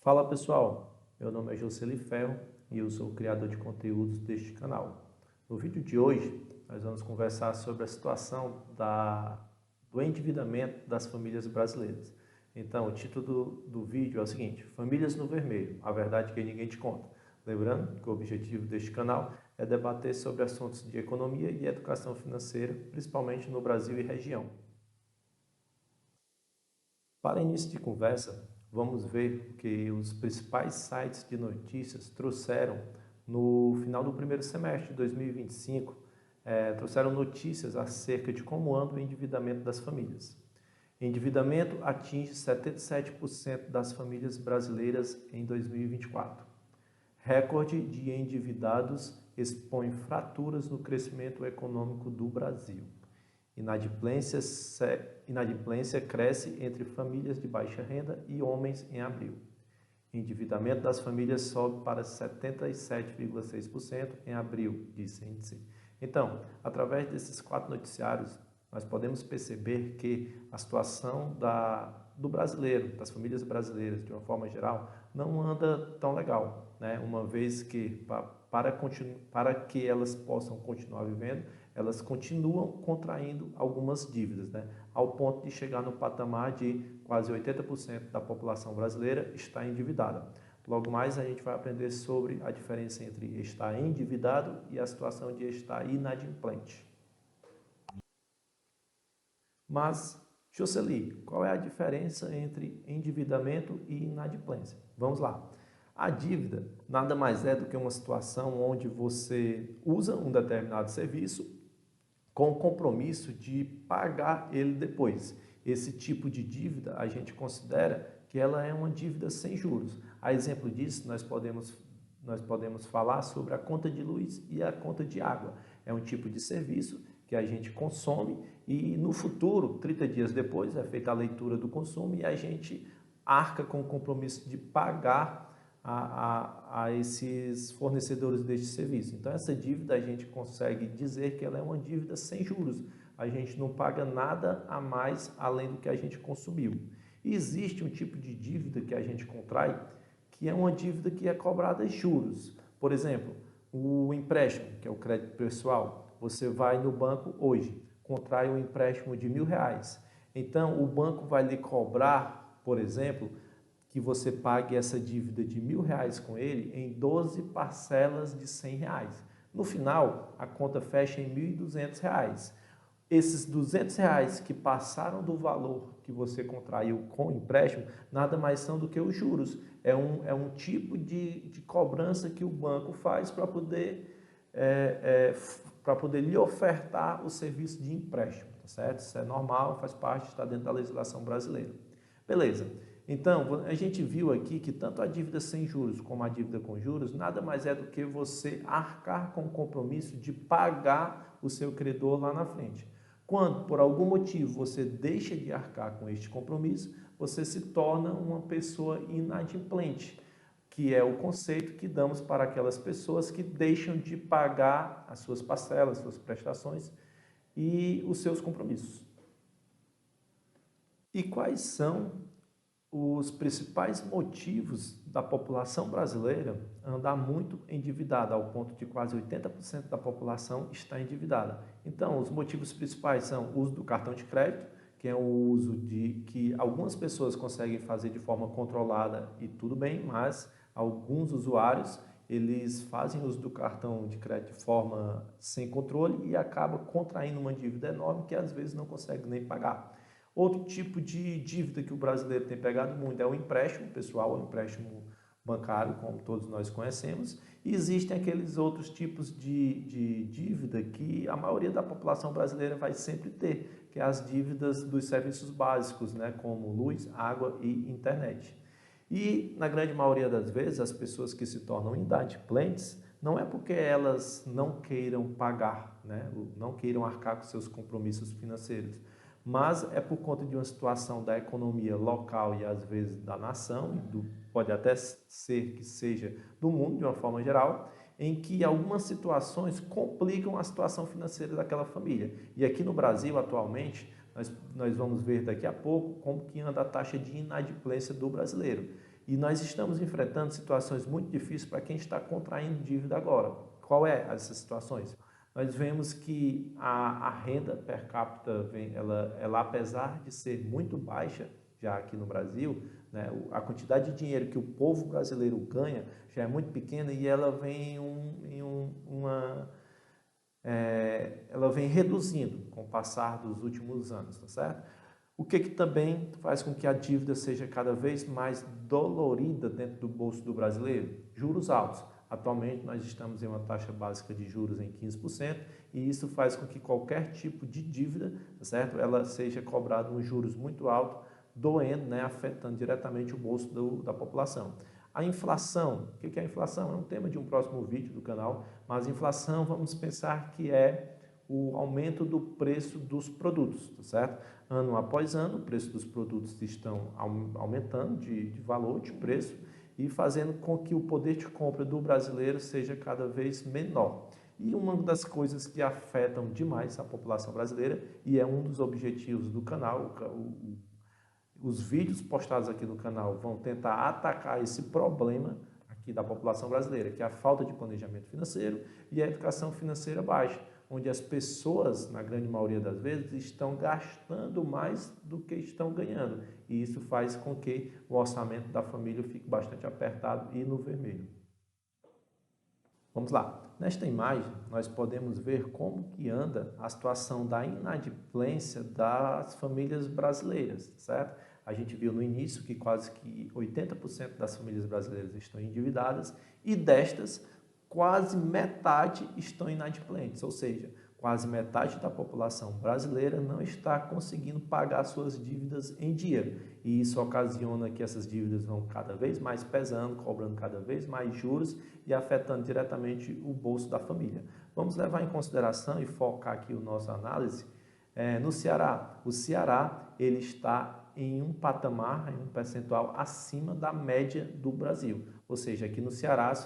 Fala pessoal, meu nome é Joseli Ferro e eu sou o criador de conteúdos deste canal. No vídeo de hoje, nós vamos conversar sobre a situação do endividamento das famílias brasileiras. Então, o título do vídeo é o seguinte: Famílias no Vermelho, a verdade que ninguém te conta. Lembrando que o objetivo deste canal é debater sobre assuntos de economia e educação financeira, principalmente no Brasil e região. Para início de conversa, vamos ver o que os principais sites de notícias trouxeram no final do primeiro semestre de 2025. Trouxeram notícias acerca de como anda o endividamento das famílias. Endividamento atinge 77% das famílias brasileiras em 2024. Recorde de endividados expõe fraturas no crescimento econômico do Brasil. Inadimplência cresce entre famílias de baixa renda e homens em abril. Endividamento das famílias sobe para 77,6% em abril, disse o índice. Então, através desses 4 noticiários, nós podemos perceber que a situação do brasileiro, das famílias brasileiras, de uma forma geral, não anda tão legal, né? Uma vez que, para que elas possam continuar vivendo, elas continuam contraindo algumas dívidas, né? Ao ponto de chegar no patamar de quase 80% da população brasileira está endividada. Logo mais a gente vai aprender sobre a diferença entre estar endividado e a situação de estar inadimplente. Mas, Joseli, qual é a diferença entre endividamento e inadimplência? Vamos lá. A dívida nada mais é do que uma situação onde você usa um determinado serviço com o compromisso de pagar ele depois. Esse tipo de dívida a gente considera que ela é uma dívida sem juros. A exemplo disso, nós podemos falar sobre a conta de luz e a conta de água. É um tipo de serviço que a gente consome e no futuro, 30 dias depois, é feita a leitura do consumo e a gente arca com o compromisso de pagar a esses fornecedores deste serviço. Então, essa dívida a gente consegue dizer que ela é uma dívida sem juros. A gente não paga nada a mais além do que a gente consumiu. E existe um tipo de dívida que a gente contrai, que é uma dívida que é cobrada juros. Por exemplo, o empréstimo, que é o crédito pessoal. Você vai no banco hoje, contrai um empréstimo de R$1.000. Então, o banco vai lhe cobrar, por exemplo, que você pague essa dívida de R$1.000 com ele em 12 parcelas de R$100. No final, a conta fecha em R$1.200. Esses R$200 que passaram do valor que você contraiu com o empréstimo, nada mais são do que os juros. É um tipo de cobrança que o banco faz para poder lhe ofertar o serviço de empréstimo, tá certo? Isso é normal, faz parte, está dentro da legislação brasileira. Beleza. Então, a gente viu aqui que tanto a dívida sem juros como a dívida com juros nada mais é do que você arcar com o compromisso de pagar o seu credor lá na frente. Quando, por algum motivo, você deixa de arcar com este compromisso, você se torna uma pessoa inadimplente, que é o conceito que damos para aquelas pessoas que deixam de pagar as suas parcelas, suas prestações e os seus compromissos. E quais são os principais motivos da população brasileira andar muito endividada, ao ponto de quase 80% da população está endividada? Então, os motivos principais são o uso do cartão de crédito, que é o uso que algumas pessoas conseguem fazer de forma controlada e tudo bem, mas alguns usuários, eles fazem uso do cartão de crédito de forma sem controle e acaba contraindo uma dívida enorme que às vezes não consegue nem pagar. Outro tipo de dívida que o brasileiro tem pegado muito é o empréstimo pessoal, o empréstimo bancário, como todos nós conhecemos. E existem aqueles outros tipos de dívida que a maioria da população brasileira vai sempre ter, que é as dívidas dos serviços básicos, né, como luz, água e internet. E, na grande maioria das vezes, as pessoas que se tornam inadimplentes não é porque elas não queiram pagar, né, não queiram arcar com seus compromissos financeiros, mas é por conta de uma situação da economia local e às vezes da nação, pode até ser que seja do mundo de uma forma geral, em que algumas situações complicam a situação financeira daquela família. E aqui no Brasil, atualmente, nós vamos ver daqui a pouco como que anda a taxa de inadimplência do brasileiro. E nós estamos enfrentando situações muito difíceis para quem está contraindo dívida agora. Qual é essas situações? Nós vemos que a renda per capita, ela apesar de ser muito baixa, já aqui no Brasil, né, a quantidade de dinheiro que o povo brasileiro ganha já é muito pequena e ela vem ela vem reduzindo com o passar dos últimos anos, tá certo? O que também faz com que a dívida seja cada vez mais dolorida dentro do bolso do brasileiro? Juros altos. Atualmente nós estamos em uma taxa básica de juros em 15% e isso faz com que qualquer tipo de dívida, tá certo? Ela seja cobrada um juros muito alto, doendo, né, afetando diretamente o bolso da população. A inflação, o que é a inflação? É um tema de um próximo vídeo do canal, mas inflação vamos pensar que é o aumento do preço dos produtos, tá certo? Ano após ano, o preço dos produtos estão aumentando de valor, de preço, e fazendo com que o poder de compra do brasileiro seja cada vez menor. E uma das coisas que afetam demais a população brasileira, e é um dos objetivos do canal, os vídeos postados aqui no canal vão tentar atacar esse problema aqui da população brasileira, que é a falta de planejamento financeiro e a educação financeira baixa, onde as pessoas, na grande maioria das vezes, estão gastando mais do que estão ganhando. E isso faz com que o orçamento da família fique bastante apertado e no vermelho. Vamos lá. Nesta imagem, nós podemos ver como que anda a situação da inadimplência das famílias brasileiras, certo? A gente viu no início que quase que 80% das famílias brasileiras estão endividadas e destas, quase metade estão inadimplentes, ou seja, quase metade da população brasileira não está conseguindo pagar suas dívidas em dia. E isso ocasiona que essas dívidas vão cada vez mais pesando, cobrando cada vez mais juros e afetando diretamente o bolso da família. Vamos levar em consideração e focar aqui a nossa análise no Ceará. O Ceará ele está em um patamar, em um percentual acima da média do Brasil. Ou seja, aqui no Ceará, as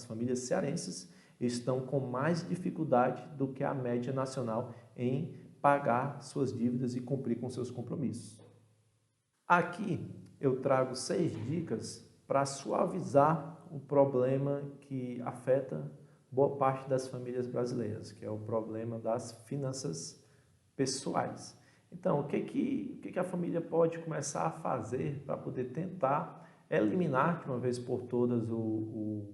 famílias cearenses estão com mais dificuldade do que a média nacional em pagar suas dívidas e cumprir com seus compromissos. Aqui eu trago 6 dicas para suavizar o problema que afeta boa parte das famílias brasileiras, que é o problema das finanças pessoais. Então, o que a família pode começar a fazer para poder tentar eliminar de uma vez por todas o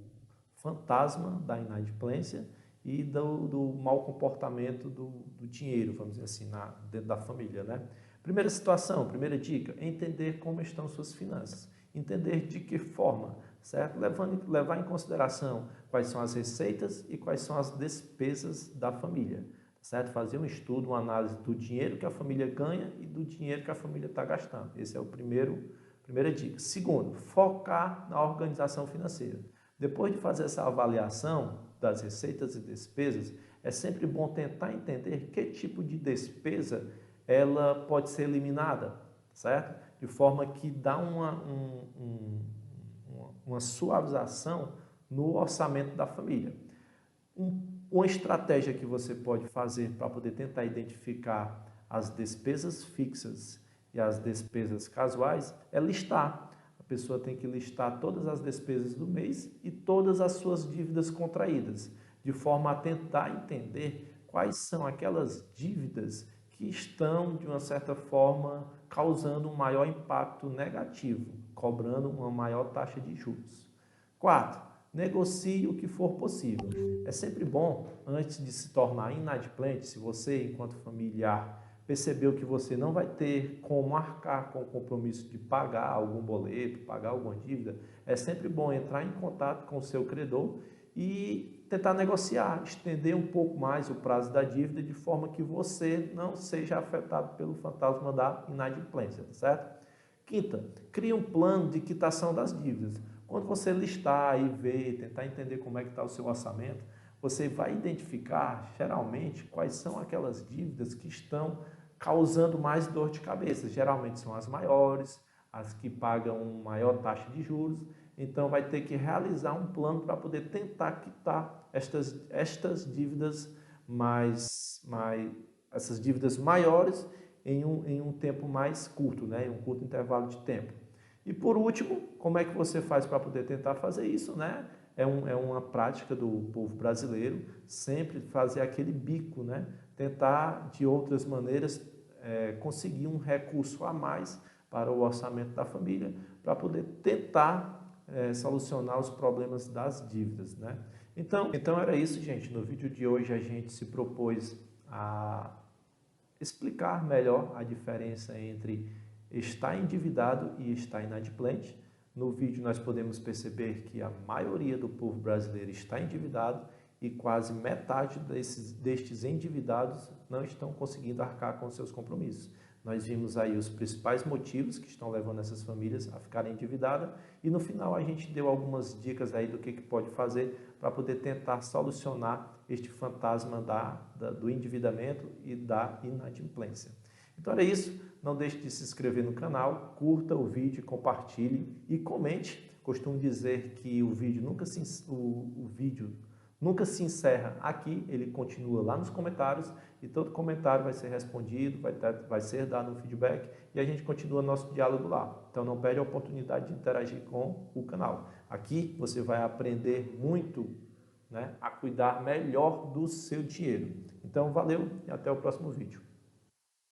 fantasma da inadimplência e do mau comportamento do dinheiro, vamos dizer assim, dentro da família, né? Primeira situação, primeira dica, é entender como estão suas finanças. Entender de que forma, certo? Levar em consideração quais são as receitas e quais são as despesas da família. Certo? Fazer um estudo, uma análise do dinheiro que a família ganha e do dinheiro que a família está gastando. Esse é o primeira dica. Segundo, focar na organização financeira. Depois de fazer essa avaliação das receitas e despesas, é sempre bom tentar entender que tipo de despesa ela pode ser eliminada, certo? De forma que dá uma suavização no orçamento da família. Uma estratégia que você pode fazer para poder tentar identificar as despesas fixas e as despesas casuais é listar. A pessoa tem que listar todas as despesas do mês e todas as suas dívidas contraídas, de forma a tentar entender quais são aquelas dívidas que estão, de uma certa forma, causando um maior impacto negativo, cobrando uma maior taxa de juros. 4. Negocie o que for possível. É sempre bom, antes de se tornar inadimplente, se você, enquanto familiar, percebeu que você não vai ter como arcar com o compromisso de pagar algum boleto, pagar alguma dívida, é sempre bom entrar em contato com o seu credor e tentar negociar, estender um pouco mais o prazo da dívida, de forma que você não seja afetado pelo fantasma da inadimplência, certo? Quinta, crie um plano de quitação das dívidas. Quando você listar e ver, tentar entender como é que está o seu orçamento, você vai identificar, geralmente, quais são aquelas dívidas que estão causando mais dor de cabeça. Geralmente são as maiores, as que pagam maior taxa de juros. Então, vai ter que realizar um plano para poder tentar quitar estas dívidas essas dívidas maiores em um tempo mais curto, né? Em um curto intervalo de tempo. E por último, como é que você faz para poder tentar fazer isso, né? É uma prática do povo brasileiro, sempre fazer aquele bico, né? Tentar, de outras maneiras, conseguir um recurso a mais para o orçamento da família, para poder tentar solucionar os problemas das dívidas, né? Então era isso, gente. No vídeo de hoje a gente se propôs a explicar melhor a diferença entre estar endividado e estar inadimplente. No vídeo nós podemos perceber que a maioria do povo brasileiro está endividado e quase metade destes endividados não estão conseguindo arcar com seus compromissos. Nós vimos aí os principais motivos que estão levando essas famílias a ficarem endividadas e no final a gente deu algumas dicas aí do que pode fazer para poder tentar solucionar este fantasma do endividamento e da inadimplência. Então era isso, não deixe de se inscrever no canal, curta o vídeo, compartilhe e comente. Costumo dizer que o vídeo nunca se encerra aqui, ele continua lá nos comentários e todo comentário vai ser respondido, vai ser dado um feedback e a gente continua nosso diálogo lá. Então não perde a oportunidade de interagir com o canal. Aqui você vai aprender muito, né, a cuidar melhor do seu dinheiro. Então valeu e até o próximo vídeo.